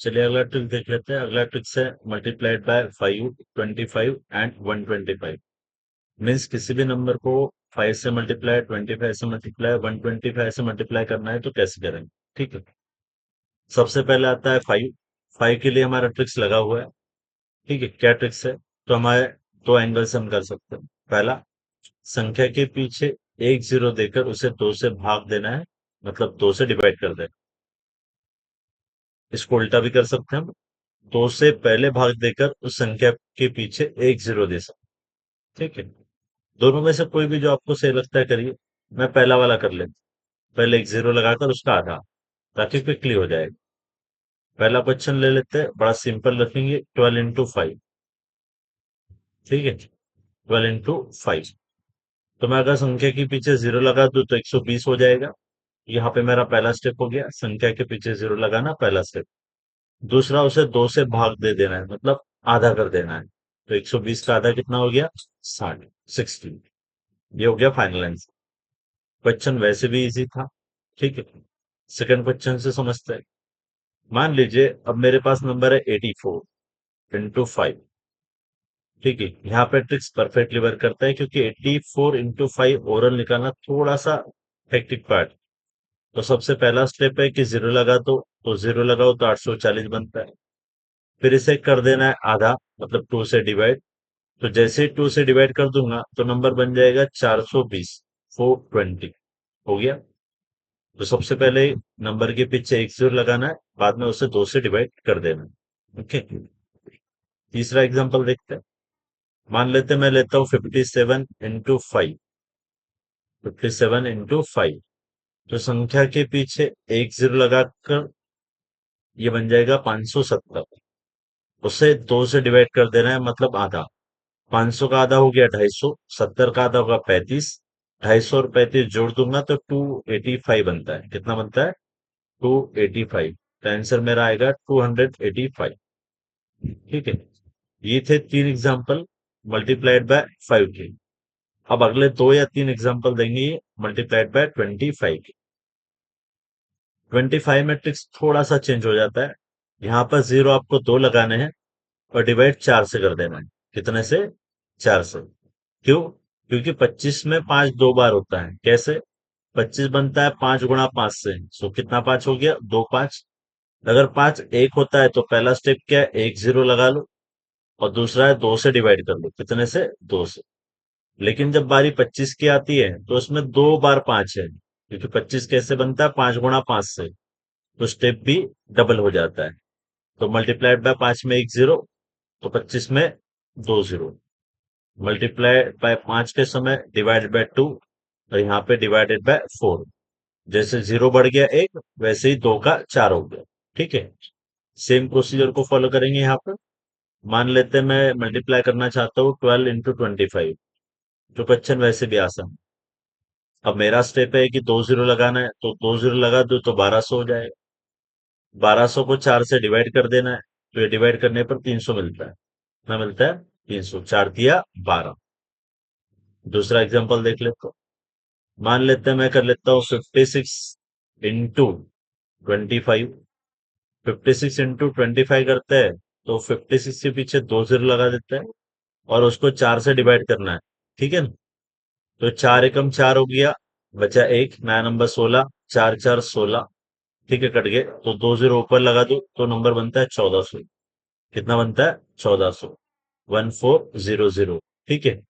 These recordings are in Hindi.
चलिए अगला ट्रिक देख लेते हैं। अगला ट्रिक है मल्टीप्लाइड बाय 5, 25 एंड 125। मीन्स किसी भी नंबर को 5 से मल्टीप्लाई, 25 से मल्टीप्लाई, 125 से मल्टीप्लाई करना है तो कैसे करेंगे। ठीक है, सबसे पहले आता है 5। 5 के लिए हमारा ट्रिक्स लगा हुआ है। ठीक है, क्या ट्रिक्स है, तो हमारे दो एंगल से हम कर सकते हैं। पहला, संख्या के पीछे एक जीरो देकर उसे दो से भाग देना है, मतलब दो से डिवाइड कर देना। इसको उल्टा भी कर सकते हैं हम, दो से पहले भाग देकर उस संख्या के पीछे एक जीरो दे सकते हैं। ठीक है, दोनों में से कोई भी जो आपको सही लगता है करिए। मैं पहला वाला कर लेता हूं। पहले एक जीरो लगाकर उसका आधा, ताकि क्विकली हो जाएगा। पहला क्वेश्चन ले लेते हैं, बड़ा सिंपल रखेंगे, 12 into 5। ठीक है, 12 into 5। तो मैं अगर संख्या के पीछे जीरो लगा दूं तो 120 हो जाएगा। यहाँ पे मेरा पहला स्टेप हो गया, संख्या के पीछे जीरो लगाना, पहला स्टेप। दूसरा, उसे दो से भाग दे देना है, मतलब आधा कर देना है। तो 120 का आधा कितना हो गया, 60, 60। ये हो गया फाइनल आंसर। क्वेश्चन वैसे भी इजी था। ठीक है, सेकंड क्वेश्चन से समझते हैं। मान लीजिए अब मेरे पास नंबर है 84 into 5। ठीक है, यहाँ पे ट्रिक्स परफेक्टली वर्क करता है, क्योंकि 84 into 5 ओरल निकालना थोड़ा सा हेक्टिक पार्ट। तो सबसे पहला स्टेप है कि जीरो लगा दो, तो जीरो लगाओ तो 840 बनता है। फिर इसे कर देना है आधा, मतलब 2 से डिवाइड। तो जैसे ही 2 से डिवाइड कर दूंगा तो नंबर बन जाएगा 420, 420। हो गया। तो सबसे पहले नंबर के पीछे एक जीरो लगाना है, बाद में उसे दो से डिवाइड कर देना है। ओके, तीसरा एग्जांपल देखते हैं। मान लेते हैं मैं लेता हूँ 57 into 5। 57 into 5, तो संख्या के पीछे एक जीरो लगाकर ये बन जाएगा 570। उसे दो से डिवाइड कर देना है, मतलब आधा। 500 का आधा हो गया 250, 70 का आधा होगा 35। 250 और 35 जोड़ दूंगा तो 285 बनता है। कितना बनता है, 285। तो आंसर मेरा आएगा 285। ठीक है, ये थे तीन एग्जांपल मल्टीप्लाइड बाय 5 के। अब अगले दो या तीन एग्जांपल देंगे मल्टीप्लाइड बाय 25 के। 25 में ट्रिक्स थोड़ा सा चेंज हो जाता है। यहाँ पर जीरो आपको दो लगाने हैं और डिवाइड 4 से कर देना है। कितने से, 4 से। क्यों, क्योंकि 25 में 5 दो बार होता है। कैसे, 25 बनता है 5 गुणा 5 से। सो कितना 5 हो गया, 2 5। अगर 5 एक होता है तो पहला स्टेप क्या है, एक जीरो लगा लो, और दूसरा है दो से डिवाइड कर लो। कितने से, दो से। लेकिन जब बारी 25 की आती है तो उसमें दो बार 5 है, क्योंकि 25 कैसे बनता है, 5 गुणा 5 से। तो स्टेप भी डबल हो जाता है। तो मल्टीप्लाइड बाय 5 में एक जीरो, तो 25 में दो जीरो। मल्टीप्लाई बाय 5 के समय डिवाइडेड बाय 2, और यहाँ पे डिवाइडेड बाय 4। जैसे जीरो बढ़ गया एक, वैसे ही दो का चार हो गया। ठीक है, सेम प्रोसीजर को फॉलो करेंगे यहाँ पे। मान लेते हैं मैं मल्टीप्लाई करना चाहता हूँ 12 into 25। तो क्वेश्चन वैसे भी आसान। अब मेरा स्टेप है कि दो जीरो लगाना है, तो दो जीरो लगा दो तो 1200 हो जाएगा। 1200 को 4 से डिवाइड कर देना है, तो ये डिवाइड करने पर 300 मिलता है। कितना मिलता है, 300। 4 दिया 12। दूसरा एग्जांपल देख लेते हो। मान लेते हैं मैं कर लेता हूँ 56 into 25। 56 into 25 करते हैं, तो 56 के पीछे दो जीरो लगा देते हैं और उसको 4 से डिवाइड करना है। ठीक है ना, तो 4 एकम 4 हो गया, बचा एक, नया नंबर 16। 4 4 16। ठीक है, कट गए तो दो जीरो ऊपर लगा दो तो नंबर बनता है 1400। कितना बनता है, 1400। 1400। ठीक है,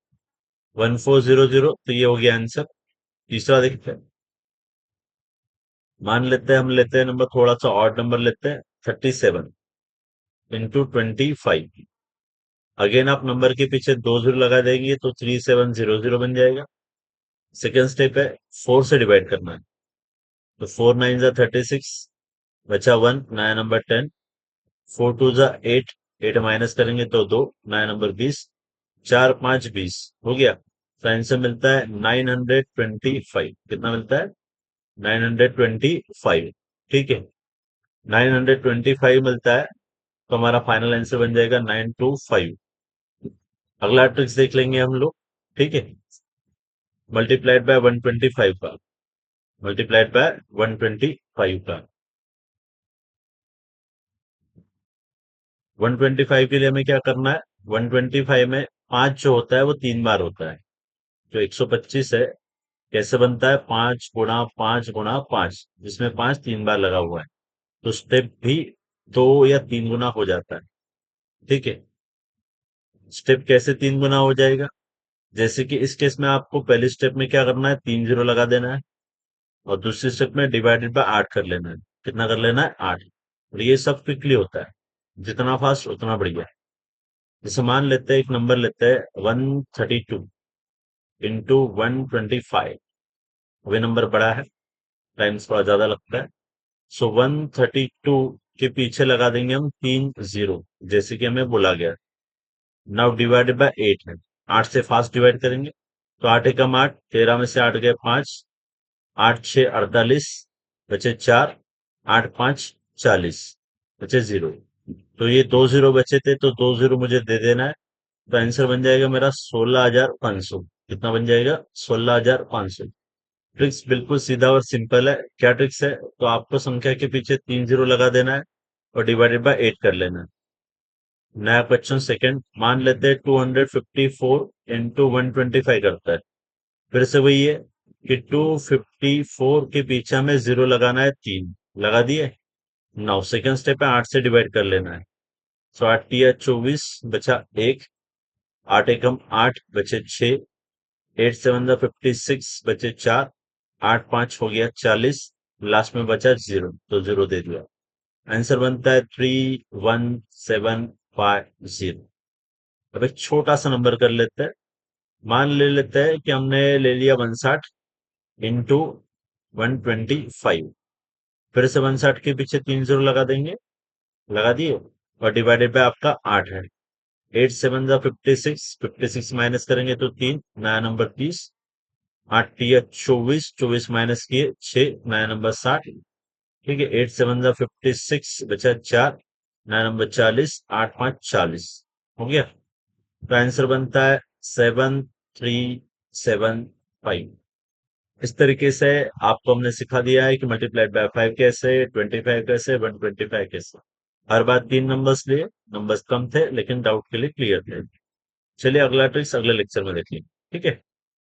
1400। तो ये हो गया आंसर। तीसरा देखते हैं। मान लेते हैं हम लेते हैं नंबर थोड़ा सा ऑड नंबर लेते हैं, 37 into 25। अगेन आप नंबर के पीछे दो जीरो लगा देंगे तो 3700 बन जाएगा। सेकेंड स्टेप है, 4 से डिवाइड करना है। तो 4 9 जा 36, बचा वन, नया नंबर 10। 4 2 जा 8, 8 माइनस करेंगे तो 2, नया नंबर 20। 4 5 20 हो गया। तो आंसर मिलता है 925। कितना मिलता है, 925। ठीक है, 925 मिलता है, तो हमारा फाइनल आंसर बन जाएगा 925। अगला ट्रिक्स देख लेंगे हम लोग। ठीक है, मल्टीप्लाइड बाय 125 का। मल्टीप्लाइड बाय 125 का। 125 के लिए हमें क्या करना है? 125 में 5 जो होता है वो 3 बार होता है। जो 125 है कैसे बनता है? 5 गुणा 5 गुणा 5, जिसमें 5 3 बार लगा हुआ है। तो स्टेप भी 2 या 3 गुना हो जाता है। ठीक है। स्टेप कैसे 3 गुना हो जाएगा? जैसे कि इस केस में आपको पहले स्टेप में क्या करना है? 3 जीरो लगा देना है, और दूसरे स्टेप में डिवाइडेड बाय 8 कर लेना है। कितना कर लेना है? 8। और ये सब क्विकली होता है, जितना फास्ट उतना बढ़िया। जैसे मान लेते हैं, एक नंबर लेते हैं 132 इंटू 125। अब ये नंबर बड़ा है, टाइम थोड़ा ज्यादा लगता है। सो 132 के पीछे लगा देंगे हम 3 जीरो, जैसे कि हमें बोला गया। नाउ डिवाइडेड बाय 8 है। 8 से फास्ट डिवाइड करेंगे, तो 8 एकम 8, 13 में से 8 गए 5, 8 6 48, बचे 4, 8 5 40, बचे 0। तो ये 2 जीरो बचे थे, तो 2 जीरो मुझे दे देना है। तो आंसर बन जाएगा मेरा 16,500। कितना बन जाएगा? 16,500। ट्रिक्स बिल्कुल सीधा और सिंपल है। क्या ट्रिक्स है? तो आपको संख्या के पीछे 3 जीरो लगा देना है, और डिवाइडेड बाय 8 कर लेना है। नया क्वेश्चन सेकंड, मान लेते हैं 254 इंटू 125 करता है। फिर से वही है कि 254 के पीछे हमें जीरो लगाना है, 3 लगा दिए। नाउ सेकंड स्टेप है 8 से डिवाइड कर लेना है। सो 8 या 24, बचा 1, 8 एकम 8, बचे 6, 8 7 56, बचे 4, 8 5 हो गया 40, लास्ट में बचा 0, तो 0 दे दिया। आंसर बनता है 31,750। अब एक छोटा सा नंबर कर लेते हैं। मान ले लेते हैं कि हमने ले लिया 160 इंटू 125। फिर से 160 के पीछे 3 जीरो लगा देंगे, लगा दिए, और डिवाइडेड बाय आपका 8 है। 8 7 56, 56 माइनस करेंगे तो 3, नया नंबर 30। 8 या 24, 24 माइनस किए 6, नया नंबर 60। ठीक है। 8 7 56, बचा 4, नया नंबर 40, 8 5 40। हो गया। तो आंसर बनता है 7375। इस तरीके से आपको हमने सिखा दिया है कि मल्टीप्लाइड बाय 5 कैसे, 25 कैसे, 125 कैसे। हर बार 3 नंबर्स लिए, नंबर्स कम थे लेकिन डाउट के लिए क्लियर थे। चलिए अगला ट्रिक्स अगले लेक्चर में देखेंगे। ठीक है।